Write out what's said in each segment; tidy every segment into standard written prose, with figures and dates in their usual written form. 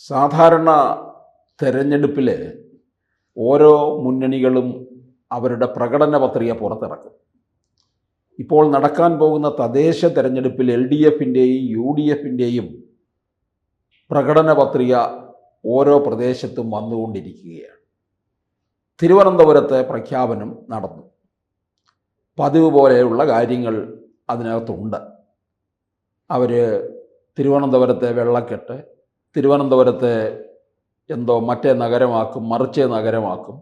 സാധാരണ തെരഞ്ഞെടുപ്പിൽ ഓരോ മുന്നണികളും അവരുടെ പ്രകടന പത്രിക പുറത്തിറക്കും. ഇപ്പോൾ നടക്കാൻ പോകുന്ന തദ്ദേശ തെരഞ്ഞെടുപ്പിൽ LDFിൻ്റെയും UDFിൻ്റെയും പ്രകടന പത്രിക ഓരോ പ്രദേശത്തും വന്നുകൊണ്ടിരിക്കുകയാണ്. തിരുവനന്തപുരത്തെ പ്രഖ്യാപനം നടന്നു. പതിവ് പോലെയുള്ള കാര്യങ്ങൾ അതിനകത്തുണ്ട്. അവർ തിരുവനന്തപുരത്തെ വെള്ളക്കെട്ട്, തിരുവനന്തപുരത്തെ എന്തോ മറ്റേ നഗരമാക്കും, മറിച്ചേ നഗരമാക്കും.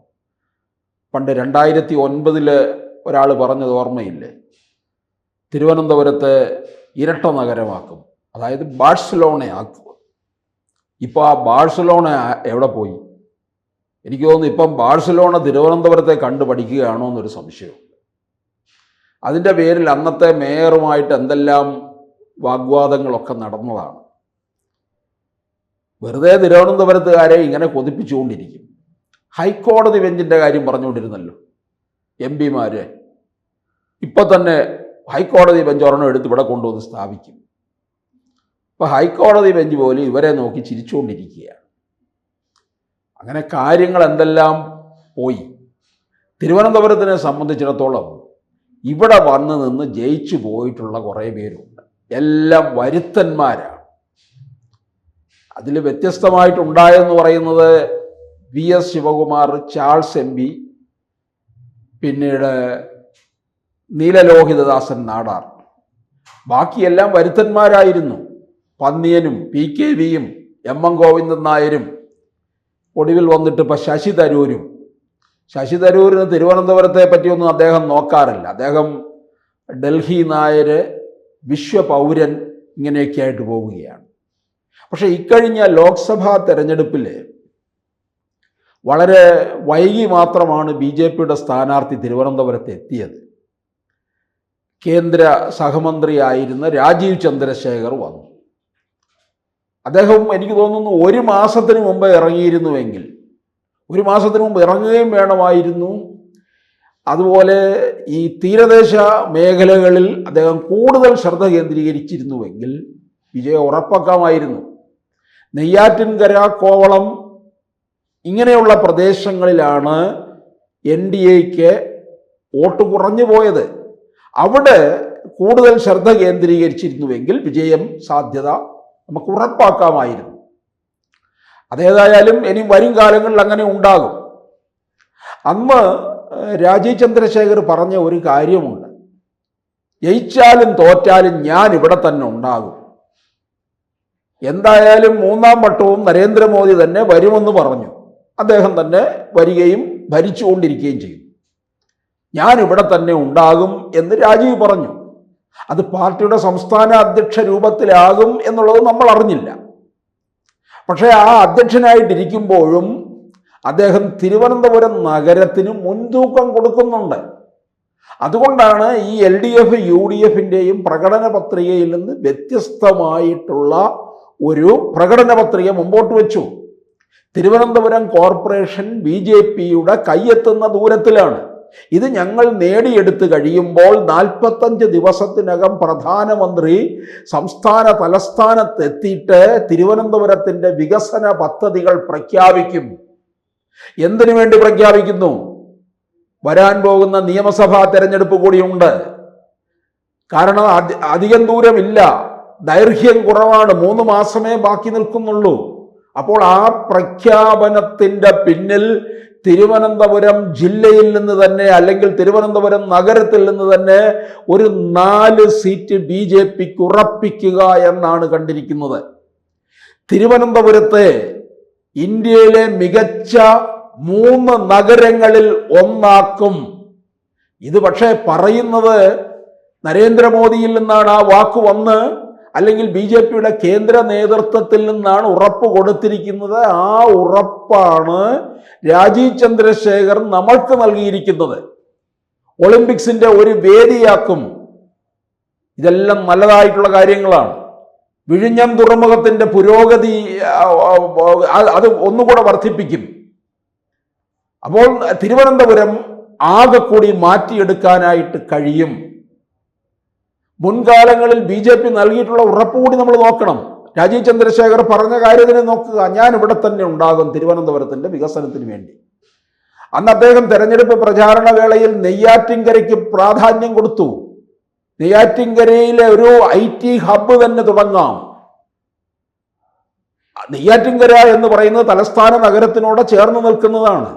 പണ്ട് 2009 ഒരാൾ പറഞ്ഞത് ഓർമ്മയില്ലേ? തിരുവനന്തപുരത്തെ ഇരട്ട നഗരമാക്കും, അതായത് ബാഴ്സലോണയാക്കും. ഇപ്പോൾ ആ ബാഴ്സലോണ എവിടെ പോയി? എനിക്ക് തോന്നുന്നു ഇപ്പം ബാഴ്സലോണ തിരുവനന്തപുരത്തെ കണ്ടു പഠിക്കുകയാണോ എന്നൊരു സംശയമുണ്ട്. അതിൻ്റെ പേരിൽ അന്നത്തെ മേയറുമായിട്ട് എന്തെല്ലാം വാഗ്വാദങ്ങളൊക്കെ നടന്നതാണ്. വെറുതെ തിരുവനന്തപുരത്തുകാരെ ഇങ്ങനെ കൊതിപ്പിച്ചുകൊണ്ടിരിക്കും. ഹൈക്കോടതി ബെഞ്ചിൻ്റെ കാര്യം പറഞ്ഞുകൊണ്ടിരുന്നല്ലോ MP-മാർ. ഇപ്പം തന്നെ ഹൈക്കോടതി ബെഞ്ച് ഒരെണ്ണം എടുത്ത് ഇവിടെ കൊണ്ടുവന്ന് സ്ഥാപിക്കും. ഇപ്പോൾ ഹൈക്കോടതി ബെഞ്ച് പോലും ഇവരെ നോക്കി ചിരിച്ചുകൊണ്ടിരിക്കുകയാണ്. അങ്ങനെ കാര്യങ്ങൾ എന്തെല്ലാം പോയി. തിരുവനന്തപുരത്തിനെ സംബന്ധിച്ചിടത്തോളം ഇവിടെ വന്ന് നിന്ന് ജയിച്ചു പോയിട്ടുള്ള കുറേ പേരുണ്ട്. എല്ലാം വരുത്തന്മാരാണ്. അതിൽ വ്യത്യസ്തമായിട്ടുണ്ടായെന്ന് പറയുന്നത് VS ശിവകുമാർ, ചാൾസ് MP, പിന്നീട് നീലലോഹിതദാസൻ നാടാർ. ബാക്കിയെല്ലാം വരുത്തന്മാരായിരുന്നു. പന്നിയനും PKV-യും MM ഗോവിന്ദൻ നായരും, ഒടുവിൽ വന്നിട്ട് ഇപ്പം ശശി തരൂരും. ശശി തരൂരിന് തിരുവനന്തപുരത്തെ പറ്റിയൊന്നും അദ്ദേഹം നോക്കാറില്ല. അദ്ദേഹം ഡൽഹി നായർ, വിശ്വപൗരൻ, ഇങ്ങനെയൊക്കെ ആയിട്ട് പോവുകയാണ്. പക്ഷേ ഇക്കഴിഞ്ഞ ലോക്സഭാ തെരഞ്ഞെടുപ്പിൽ വളരെ വൈകി മാത്രമാണ് BJPയുടെ സ്ഥാനാർത്ഥി തിരുവനന്തപുരത്ത് എത്തിയത്. കേന്ദ്ര സഹമന്ത്രിയായിരുന്ന രാജീവ് ചന്ദ്രശേഖർ വന്നു. അദ്ദേഹം എനിക്ക് തോന്നുന്നു 1 മാസത്തിന് മുമ്പ് ഇറങ്ങിയിരുന്നുവെങ്കിൽ, 1 മാസത്തിന് മുമ്പ് ഇറങ്ങുകയും വേണമായിരുന്നു. അതുപോലെ ഈ തീരദേശ മേഖലകളിൽ അദ്ദേഹം കൂടുതൽ ശ്രദ്ധ കേന്ദ്രീകരിച്ചിരുന്നുവെങ്കിൽ വിജയം ഉറപ്പാക്കാമായിരുന്നു. നെയ്യാറ്റിൻകര, കോവളം ഇങ്ങനെയുള്ള പ്രദേശങ്ങളിലാണ് NDAക്ക് വോട്ട് കുറഞ്ഞു പോയത്. അവിടെ കൂടുതൽ ശ്രദ്ധ കേന്ദ്രീകരിച്ചിരുന്നുവെങ്കിൽ വിജയം സാധ്യത നമുക്ക് ഉറപ്പാക്കാമായിരുന്നു. അതേതായാലും ഇനി വരും കാലങ്ങളിൽ അങ്ങനെ ഉണ്ടാകും. അന്ന് രാജീവ് ചന്ദ്രശേഖർ പറഞ്ഞ ഒരു കാര്യമുണ്ട്: ജയിച്ചാലും തോറ്റാലും ഞാൻ ഇവിടെ തന്നെ ഉണ്ടാകും. എന്തായാലും 3-ാം വട്ടവും നരേന്ദ്രമോദി തന്നെ വരുമെന്ന് പറഞ്ഞു. അദ്ദേഹം തന്നെ വരികയും ഭരിച്ചുകൊണ്ടിരിക്കുകയും ചെയ്തു. ഞാൻ ഇവിടെ തന്നെ ഉണ്ടാകും എന്ന് രാജീവ് പറഞ്ഞു. അത് പാർട്ടിയുടെ സംസ്ഥാന അധ്യക്ഷ രൂപത്തിലാകും എന്നുള്ളത് നമ്മൾ അറിഞ്ഞില്ല. പക്ഷേ ആ അധ്യക്ഷനായിട്ടിരിക്കുമ്പോഴും അദ്ദേഹം തിരുവനന്തപുരം നഗരത്തിന് മുൻതൂക്കം കൊടുക്കുന്നുണ്ട്. അതുകൊണ്ടാണ് ഈ LDF UDFിൻ്റെയും പ്രകടന പത്രികയിൽ നിന്ന് വ്യത്യസ്തമായിട്ടുള്ള ഒരു പ്രകടന പത്രിക മുമ്പോട്ട് വെച്ചു. തിരുവനന്തപുരം കോർപ്പറേഷൻ BJPയുടെ കൈയെത്തുന്ന ദൂരത്തിലാണ്. ഇത് ഞങ്ങൾ നേടിയെടുത്ത് കഴിയുമ്പോൾ 45 ദിവസത്തിനകം പ്രധാനമന്ത്രി സംസ്ഥാന തലസ്ഥാനത്തെത്തിയിട്ട് തിരുവനന്തപുരത്തിൻ്റെ വികസന പദ്ധതികൾ പ്രഖ്യാപിക്കും. എന്തിനു വേണ്ടി പ്രഖ്യാപിക്കുന്നു? വരാൻ പോകുന്ന നിയമസഭാ തെരഞ്ഞെടുപ്പ് കൂടിയുണ്ട്. കാരണം അധികം ദൂരമില്ല, ദൈർഘ്യം കുറവാണ്, 3 മാസമേ ബാക്കി നിൽക്കുന്നുള്ളൂ. അപ്പോൾ ആ പ്രഖ്യാപനത്തിൻ്റെ പിന്നിൽ തിരുവനന്തപുരം ജില്ലയിൽ നിന്ന് തന്നെ, അല്ലെങ്കിൽ തിരുവനന്തപുരം നഗരത്തിൽ നിന്ന് തന്നെ ഒരു 4 സീറ്റ് BJPക്ക് ഉറപ്പിക്കുക എന്നാണ് കണ്ടിരിക്കുന്നത്. തിരുവനന്തപുരത്തെ ഇന്ത്യയിലെ മികച്ച 3 നഗരങ്ങളിൽ ഒന്നാക്കും. ഇത് പക്ഷേ പറയുന്നത് നരേന്ദ്രമോദിയിൽ നിന്നാണ് ആ വാക്ക് വന്ന്, അല്ലെങ്കിൽ BJPയുടെ കേന്ദ്ര നേതൃത്വത്തിൽ നിന്നാണ് ഉറപ്പ് കൊടുത്തിരിക്കുന്നത്. ആ ഉറപ്പാണ് രാജീവ് ചന്ദ്രശേഖർ നമ്മൾക്ക് നൽകിയിരിക്കുന്നത്. ഒളിമ്പിക്സിന്റെ ഒരു വേദിയാക്കും. ഇതെല്ലാം നല്ലതായിട്ടുള്ള കാര്യങ്ങളാണ്. വിഴിഞ്ഞം തുറമുഖത്തിന്റെ പുരോഗതി അത് ഒന്നുകൂടെ വർദ്ധിപ്പിക്കും. അപ്പോൾ തിരുവനന്തപുരം ആകെ കൂടി മാറ്റിയെടുക്കാനായിട്ട് കഴിയും. മുൻകാലങ്ങളിൽ BJP നൽകിയിട്ടുള്ള ഉറപ്പ് കൂടി നമ്മൾ നോക്കണം. രാജീവ് ചന്ദ്രശേഖർ പറഞ്ഞ കാര്യത്തിനെ നോക്കുക. ഞാൻ ഇവിടെ തന്നെ ഉണ്ടാകും തിരുവനന്തപുരത്തിൻ്റെ വികസനത്തിന് വേണ്ടി. അന്ന് അദ്ദേഹം തെരഞ്ഞെടുപ്പ് പ്രചാരണ വേളയിൽ നെയ്യാറ്റിൻകരയ്ക്ക് പ്രാധാന്യം കൊടുത്തു. നെയ്യാറ്റിൻകരയിലെ ഒരു IT ഹബ്ബ് തന്നെ തുടങ്ങാം. നെയ്യാറ്റിൻകര എന്ന് പറയുന്നത് തലസ്ഥാന നഗരത്തിനോട് ചേർന്ന് നിൽക്കുന്നതാണ്.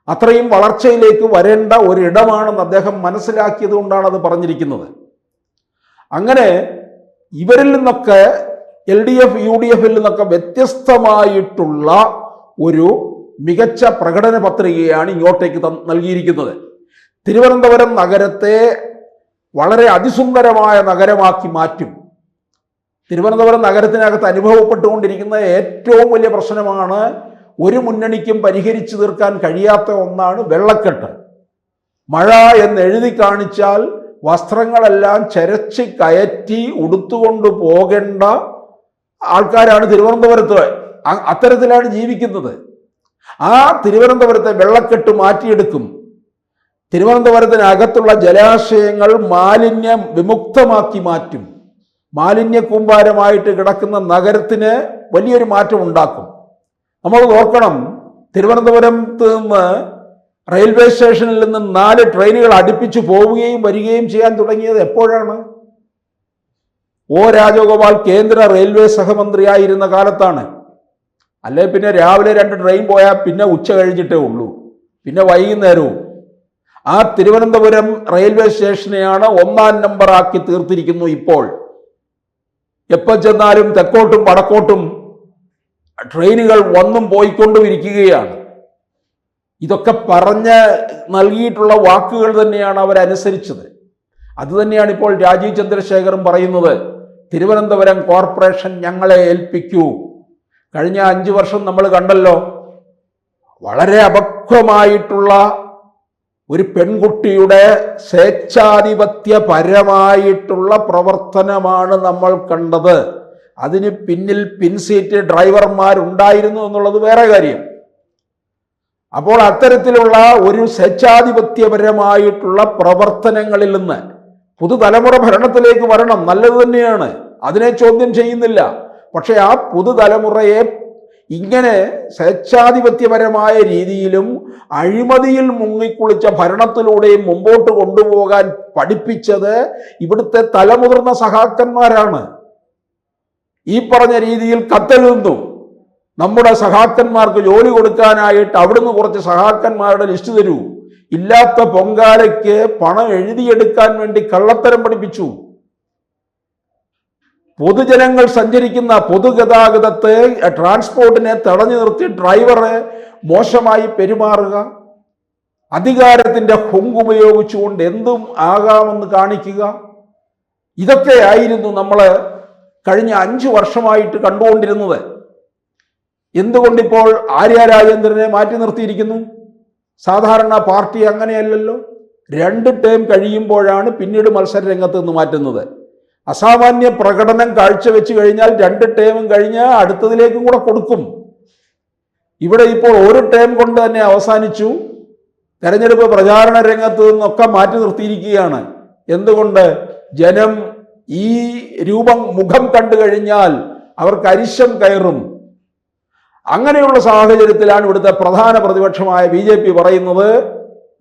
അത്രയും വളർച്ചയിലേക്ക് വരേണ്ട ഒരിടമാണെന്ന് അദ്ദേഹം മനസ്സിലാക്കിയത് കൊണ്ടാണ് അത് പറഞ്ഞിരിക്കുന്നത്. അങ്ങനെ ഇവരിൽ നിന്നൊക്കെ LDF UDFിൽ നിന്നൊക്കെ വ്യത്യസ്തമായിട്ടുള്ള ഒരു മികച്ച പ്രകടന പത്രികയാണ് ഇങ്ങോട്ടേക്ക് നൽകിയിരിക്കുന്നത്. തിരുവനന്തപുരം നഗരത്തെ വളരെ അതിസുന്ദരമായ നഗരമാക്കി മാറ്റും. തിരുവനന്തപുരം നഗരത്തിനകത്ത് അനുഭവപ്പെട്ടുകൊണ്ടിരിക്കുന്ന ഏറ്റവും വലിയ പ്രശ്നമാണ്, ഒരു മുന്നണിക്കും പരിഹരിച്ചു തീർക്കാൻ കഴിയാത്ത ഒന്നാണ് വെള്ളക്കെട്ട്. മഴ എന്ന് എഴുതി കാണിച്ചാൽ വസ്ത്രങ്ങളെല്ലാം ചരച്ച് കയറ്റി ഉടുത്തുകൊണ്ട് പോകേണ്ട ആൾക്കാരാണ് തിരുവനന്തപുരത്ത്. അത്തരത്തിലാണ് ജീവിക്കുന്നത്. ആ തിരുവനന്തപുരത്തെ വെള്ളക്കെട്ട് മാറ്റിയെടുക്കും. തിരുവനന്തപുരത്തിനകത്തുള്ള ജലാശയങ്ങൾ മാലിന്യ വിമുക്തമാക്കി മാറ്റും. മാലിന്യ കൂമ്പാരമായിട്ട് കിടക്കുന്ന നഗരത്തിന് വലിയൊരു മാറ്റം ഉണ്ടാക്കും. നമ്മൾ ഓർക്കണം, തിരുവനന്തപുരത്ത് നിന്ന് റെയിൽവേ സ്റ്റേഷനിൽ നിന്ന് 4 ട്രെയിനുകൾ അടുപ്പിച്ചു പോവുകയും വരികയും ചെയ്യാൻ തുടങ്ങിയത് എപ്പോഴാണ്? O രാജഗോപാൽ കേന്ദ്ര റെയിൽവേ സഹമന്ത്രിയായിരുന്ന കാലത്താണ്. അല്ലെ പിന്നെ രാവിലെ 2 ട്രെയിൻ പോയാൽ പിന്നെ ഉച്ച കഴിഞ്ഞിട്ടേ ഉള്ളൂ, പിന്നെ വൈകുന്നേരവും. ആ തിരുവനന്തപുരം റെയിൽവേ സ്റ്റേഷനെയാണ് 1-ാം നമ്പർ ആക്കി തീർത്തിരിക്കുന്നു. ഇപ്പോൾ എപ്പോൾ ചെന്നാലും തെക്കോട്ടും വടക്കോട്ടും ട്രെയിനുകൾ വന്നും പോയിക്കൊണ്ടും ഇരിക്കുകയാണ്. ഇതൊക്കെ പറഞ്ഞ് നൽകിയിട്ടുള്ള വാക്കുകൾ തന്നെയാണ് അവരനുസരിച്ചത്. അതുതന്നെയാണ് ഇപ്പോൾ രാജീവ് ചന്ദ്രശേഖറും പറയുന്നത്. തിരുവനന്തപുരം കോർപ്പറേഷൻ ഞങ്ങളെ ഏൽപ്പിക്കൂ. കഴിഞ്ഞ 5 വർഷം നമ്മൾ കണ്ടല്ലോ, വളരെ അപക്വമായിട്ടുള്ള ഒരു പെൺകുട്ടിയുടെ സ്വേച്ഛാധിപത്യപരമായിട്ടുള്ള പ്രവർത്തനമാണ് നമ്മൾ കണ്ടത്. അതിന് പിന്നിൽ പിൻസീറ്റ് ഡ്രൈവർമാരുണ്ടായിരുന്നു എന്നുള്ളത് വേറെ കാര്യം. അപ്പോൾ അത്തരത്തിലുള്ള ഒരു സ്വേച്ഛാധിപത്യപരമായിട്ടുള്ള പ്രവർത്തനങ്ങളിൽ നിന്ന് പുതുതലമുറ ഭരണത്തിലേക്ക് വരണം, നല്ലത് തന്നെയാണ്, അതിനെ ചോദ്യം ചെയ്യുന്നില്ല. പക്ഷെ ആ പുതുതലമുറയെ ഇങ്ങനെ സ്വേച്ഛാധിപത്യപരമായ രീതിയിലും അഴിമതിയിൽ മുങ്ങിക്കുളിച്ച ഭരണത്തിലൂടെയും മുമ്പോട്ട് കൊണ്ടുപോകാൻ പഠിപ്പിച്ചത് ഇവിടുത്തെ തലമുതിർന്ന സഹാക്കന്മാരാണ്. ഈ പറഞ്ഞ രീതിയിൽ കത്തെഴുതുന്നു, നമ്മുടെ സഹാക്കന്മാർക്ക് ജോലി കൊടുക്കാനായിട്ട് അവിടുന്ന് കുറച്ച് സഹാക്കന്മാരുടെ ലിസ്റ്റ് തരൂ. ഇല്ലാത്ത പൊങ്കാലയ്ക്ക് പണം എഴുതിയെടുക്കാൻ വേണ്ടി കള്ളത്തരം പഠിപ്പിച്ചു. പൊതുജനങ്ങൾ സഞ്ചരിക്കുന്ന പൊതുഗതാഗതത്തെ ട്രാൻസ്പോർട്ടിനെ തടഞ്ഞു നിർത്തി ഡ്രൈവറെ മോശമായി പെരുമാറുക, അധികാരത്തിൻ്റെ ഹുങ്കുപയോഗിച്ചുകൊണ്ട് എന്തും ആകാമെന്ന് കാണിക്കുക, ഇതൊക്കെയായിരുന്നു നമ്മൾ കഴിഞ്ഞ 5 വർഷമായിട്ട് കണ്ടുകൊണ്ടിരുന്നത്. എന്തുകൊണ്ടിപ്പോൾ ആര്യ രാജേന്ദ്രനെ മാറ്റി നിർത്തിയിരിക്കുന്നു? സാധാരണ പാർട്ടി അങ്ങനെയല്ലല്ലോ. 2 ടേം കഴിയുമ്പോഴാണ് പിന്നീട് മത്സര രംഗത്ത് നിന്ന് മാറ്റുന്നത്. അസാമാന്യ പ്രകടനം കാഴ്ചവെച്ച് കഴിഞ്ഞാൽ 2 ടേമും കഴിഞ്ഞ് അടുത്തതിലേക്കും കൂടെ കൊടുക്കും. ഇവിടെ ഇപ്പോൾ 1 ടേം കൊണ്ട് തന്നെ അവസാനിച്ചു. തെരഞ്ഞെടുപ്പ് പ്രചാരണ രംഗത്ത് നിന്നൊക്കെ മാറ്റി നിർത്തിയിരിക്കുകയാണ്. എന്തുകൊണ്ട്? ജനം ഈ മുഖം കണ്ടു കഴിഞ്ഞാൽ അവർക്ക് അരിശം കയറും. അങ്ങനെയുള്ള സാഹചര്യത്തിലാണ് ഇവിടുത്തെ പ്രധാന പ്രതിപക്ഷമായ BJP പറയുന്നത്,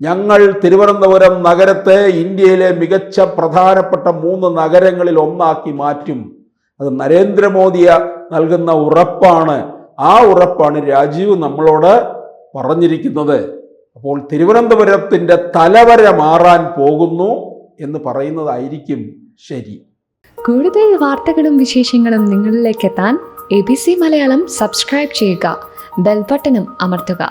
ഞങ്ങൾ തിരുവനന്തപുരം നഗരത്തെ ഇന്ത്യയിലെ മികച്ച പ്രധാനപ്പെട്ട 3 നഗരങ്ങളിൽ ഒന്നാക്കി മാറ്റും. അത് നരേന്ദ്രമോദി നൽകുന്ന ഉറപ്പാണ്. ആ ഉറപ്പാണ് രാജീവ് നമ്മളോട് പറഞ്ഞിരിക്കുന്നത്. അപ്പോൾ തിരുവനന്തപുരത്തിൻ്റെ തലവര മാറാൻ പോകുന്നു എന്ന് പറയുന്നതായിരിക്കും ശരി. കൂടുതൽ വാർത്തകളും വിശേഷങ്ങളും നിങ്ങളിലേക്ക് എത്താൻ ABC മലയാളം സബ്സ്ക്രൈബ് ചെയ്യുക, ബെൽ ബട്ടണും അമർത്തുക.